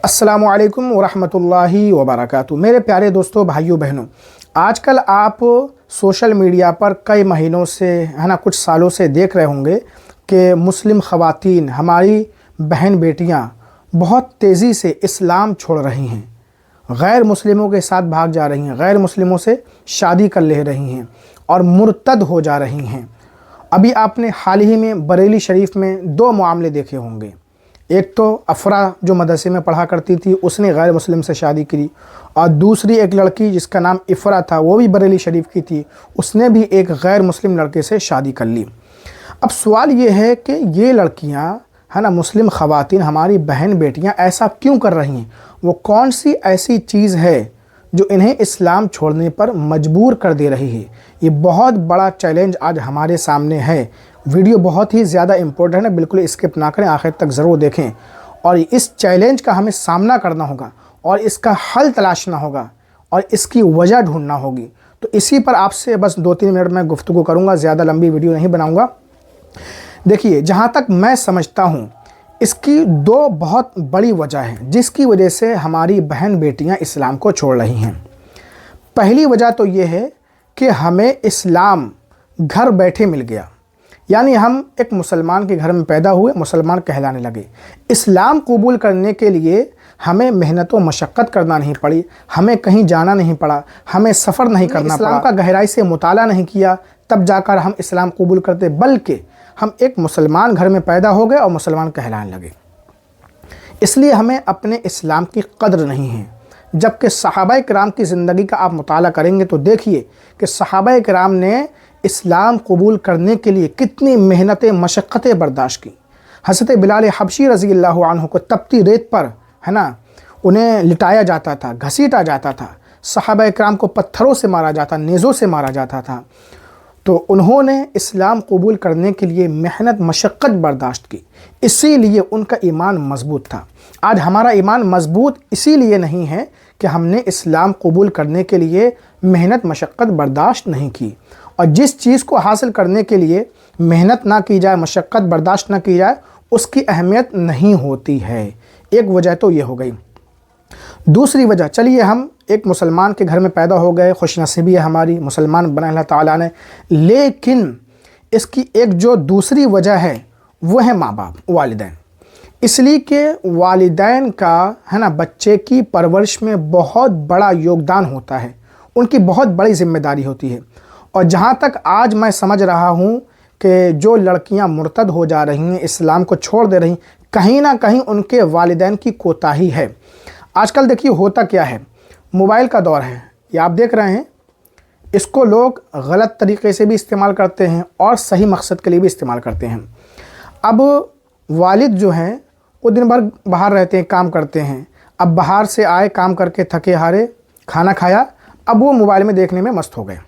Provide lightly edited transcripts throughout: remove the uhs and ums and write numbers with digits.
अस्सलामु अलैकुम वरहमतुल्लाहि वबरकातुहू। मेरे प्यारे दोस्तों, भाइयों बहनों, आजकल आप सोशल मीडिया पर कई महीनों से कुछ सालों से देख रहे होंगे कि मुस्लिम ख़वातीन, हमारी बहन बेटियां बहुत तेज़ी से इस्लाम छोड़ रही हैं, गैर मुस्लिमों के साथ भाग जा रही हैं, गैर मुस्लिमों से शादी कर ले रही हैं और मुर्तद हो जा रही हैं। अभी आपने हाल ही में बरेली शरीफ में दो मामले देखे होंगे। एक तो अफरा जो मदरसे में पढ़ा करती थी, उसने गैर मुस्लिम से शादी की, और दूसरी एक लड़की जिसका नाम इफ़रा था, वो भी बरेली शरीफ की थी, उसने भी एक गैर मुस्लिम लड़के से शादी कर ली। अब सवाल ये है कि ये लड़कियां मुस्लिम ख़वातीन, हमारी बहन बेटियां ऐसा क्यों कर रही हैं? वो कौन सी ऐसी चीज़ है जो इन्हें इस्लाम छोड़ने पर मजबूर कर दे रही है? ये बहुत बड़ा चैलेंज आज हमारे सामने है। वीडियो बहुत ही ज़्यादा इम्पोर्टेंट है, बिल्कुल स्किप ना करें, आखिर तक ज़रूर देखें। और इस चैलेंज का हमें सामना करना होगा और इसका हल तलाशना होगा और इसकी वजह ढूंढना होगी। तो इसी पर आपसे बस 2-3 मिनट में गुफ्तगू करूँगा, ज़्यादा लंबी वीडियो नहीं बनाऊँगा। देखिए, जहाँ तक मैं समझता हूँ, इसकी दो बहुत बड़ी वजह हैं जिसकी वजह से हमारी बहन बेटियाँ इस्लाम को छोड़ रही हैं। पहली वजह तो ये है कि हमें इस्लाम घर बैठे मिल गया, यानी हम एक मुसलमान के घर में पैदा हुए, मुसलमान कहलाने लगे। इस्लाम कबूल करने के लिए हमें मेहनत व मशक्क़त करना नहीं पड़ी, हमें कहीं जाना नहीं पड़ा, हमें सफ़र नहीं करना पड़ा, इस्लाम का गहराई से मुताला नहीं किया, तब जाकर हम इस्लाम कबूल करते, बल्कि हम एक मुसलमान घर में पैदा हो गए और मुसलमान कहलाने लगे। इसलिए हमें अपने इस्लाम की कदर नहीं है। जबकि सहाबा किराम की ज़िंदगी का आप मुताला करेंगे तो देखिए कि सहाबा किराम ने इस्लाम कबूल करने के लिए कितनी मेहनतें मशक्क़तें बर्दाश्त की। हज़रत बिलाल हबशी रज़ी अल्लाहु अन्हु को तपती रेत पर उन्हें लिटाया जाता था, घसीटा जाता था, सहाबा किराम को पत्थरों से मारा जाता, नेज़ों से मारा जाता था। तो उन्होंने इस्लाम कबूल करने के लिए मेहनत मशक्क़त बर्दाश्त की, इसीलिए उनका ईमान मज़बूत था। आज हमारा ईमान मज़बूत इसीलिए नहीं है कि हमने इस्लाम कबूल करने के लिए मेहनत मशक्क़त बर्दाश्त नहीं की। और जिस चीज़ को हासिल करने के लिए मेहनत ना की जाए, मशक्क़त बर्दाश्त ना की जाए, उसकी अहमियत नहीं होती है। एक वजह तो ये हो गई। दूसरी वजह, चलिए हम एक मुसलमान के घर में पैदा हो गए, खुशनसीबी है हमारी, मुसलमान बनाया अल्लाह ताला ने, लेकिन इसकी एक जो दूसरी वजह है वो है माँ बाप, वालिदैन। इसलिए कि वालिदैन का बच्चे की परवरिश में बहुत बड़ा योगदान होता है, उनकी बहुत बड़ी ज़िम्मेदारी होती है। और जहाँ तक आज मैं समझ रहा हूँ कि जो लड़कियाँ मुर्तद हो जा रही हैं, इस्लाम को छोड़ दे रही, कहीं ना कहीं उनके वालिदैन की कोताही है। आजकल देखिए होता क्या है, मोबाइल का दौर है, ये आप देख रहे हैं, इसको लोग गलत तरीके से भी इस्तेमाल करते हैं और सही मकसद के लिए भी इस्तेमाल करते हैं। अब वालिद जो हैं वो दिन भर बाहर रहते हैं, काम करते हैं। अब बाहर से आए, काम करके थके हारे, खाना खाया, अब वो मोबाइल में देखने में मस्त हो गए।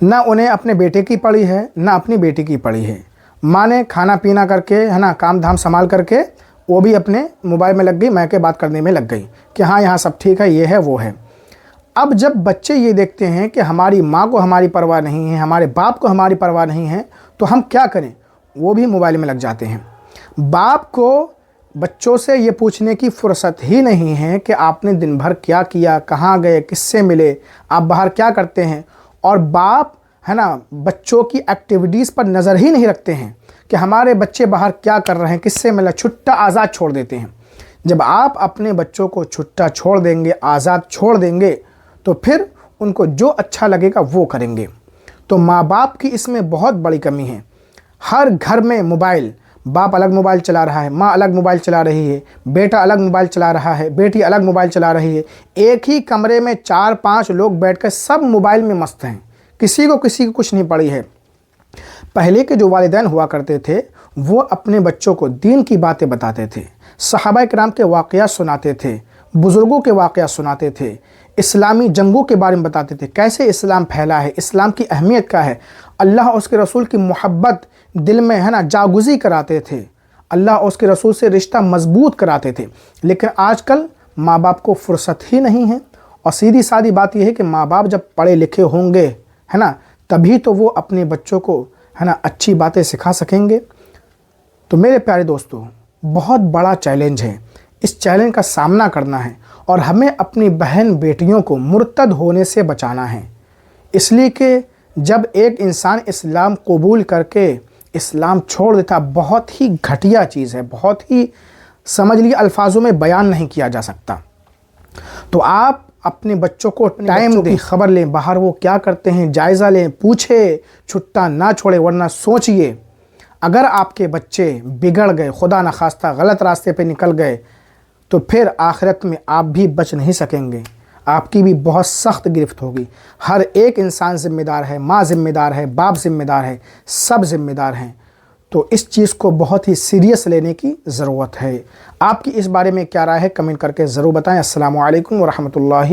ना उन्हें अपने बेटे की पड़ी है, ना अपनी बेटी की पड़ी है। माँ ने खाना पीना करके काम धाम संभाल करके वो भी अपने मोबाइल में लग गई, मैं के बात करने में लग गई कि हाँ यहाँ सब ठीक है, ये है वो है। अब जब बच्चे ये देखते हैं कि हमारी माँ को हमारी परवाह नहीं है, हमारे बाप को हमारी परवाह नहीं है, तो हम क्या करें? वो भी मोबाइल में लग जाते हैं। बाप को बच्चों से ये पूछने की फुर्सत ही नहीं है कि आपने दिन भर क्या किया, कहाँ गए, किससे मिले, आप बाहर क्या करते हैं। और बाप बच्चों की एक्टिविटीज़ पर नज़र ही नहीं रखते हैं कि हमारे बच्चे बाहर क्या कर रहे हैं, किससे मिला, छुट्टा आज़ाद छोड़ देते हैं। जब आप अपने बच्चों को छुट्टा छोड़ देंगे, आज़ाद छोड़ देंगे, तो फिर उनको जो अच्छा लगेगा वो करेंगे। तो माँ बाप की इसमें बहुत बड़ी कमी है। हर घर में मोबाइल, बाप अलग मोबाइल चला रहा है, माँ अलग मोबाइल चला रही है, बेटा अलग मोबाइल चला रहा है, बेटी अलग मोबाइल चला रही है। एक ही कमरे में 4-5 लोग बैठकर सब मोबाइल में मस्त हैं, किसी को कुछ नहीं पड़ी है। पहले के जो वालिदैन हुआ करते थे वो अपने बच्चों को दीन की बातें बताते थे, सहाबा किराम के वाक़यात सुनाते थे, बुज़ुर्गों के वाक़यात सुनाते थे, इस्लामी जंगों के बारे में बताते थे, कैसे इस्लाम फैला है, इस्लाम की अहमियत क्या है, अल्लाह और उसके रसूल की मोहब्बत दिल में जागुज़ी कराते थे, अल्लाह और उसके रसूल से रिश्ता मजबूत कराते थे। लेकिन आजकल माँ बाप को फुर्सत ही नहीं है। और सीधी सादी बात यह है कि माँ बाप जब पढ़े लिखे होंगे तभी तो वो अपने बच्चों को अच्छी बातें सिखा सकेंगे। तो मेरे प्यारे दोस्तों, बहुत बड़ा चैलेंज है اس چیلنج کا سامنا کرنا ہے اور ہمیں اپنی بہن بیٹیوں کو مرتد ہونے سے بچانا ہے، اس لیے کہ جب ایک انسان اسلام قبول کر کے اسلام چھوڑ دیتا، بہت ہی گھٹیا چیز ہے، بہت ہی سمجھ لیے الفاظوں میں بیان نہیں کیا جا سکتا۔ تو آپ اپنے بچوں کو ٹائم دیں، خبر لیں، باہر وہ کیا کرتے ہیں جائزہ لیں، پوچھے، چھٹا نہ چھوڑے، ورنہ سوچئے اگر آپ کے بچے بگڑ گئے، خدا نخواستہ غلط راستے پہ نکل گئے، تو پھر آخرت میں آپ بھی بچ نہیں سکیں گے، آپ کی بھی بہت سخت گرفت ہوگی۔ ہر ایک انسان ذمہ دار ہے، ماں ذمہ دار ہے، باپ ذمہ دار ہے، سب ذمہ دار ہیں۔ تو اس چیز کو بہت ہی سیریس لینے کی ضرورت ہے۔ آپ کی اس بارے میں کیا رائے ہے کمنٹ کر کے ضرور بتائیں۔ السلام علیکم ورحمۃ اللہ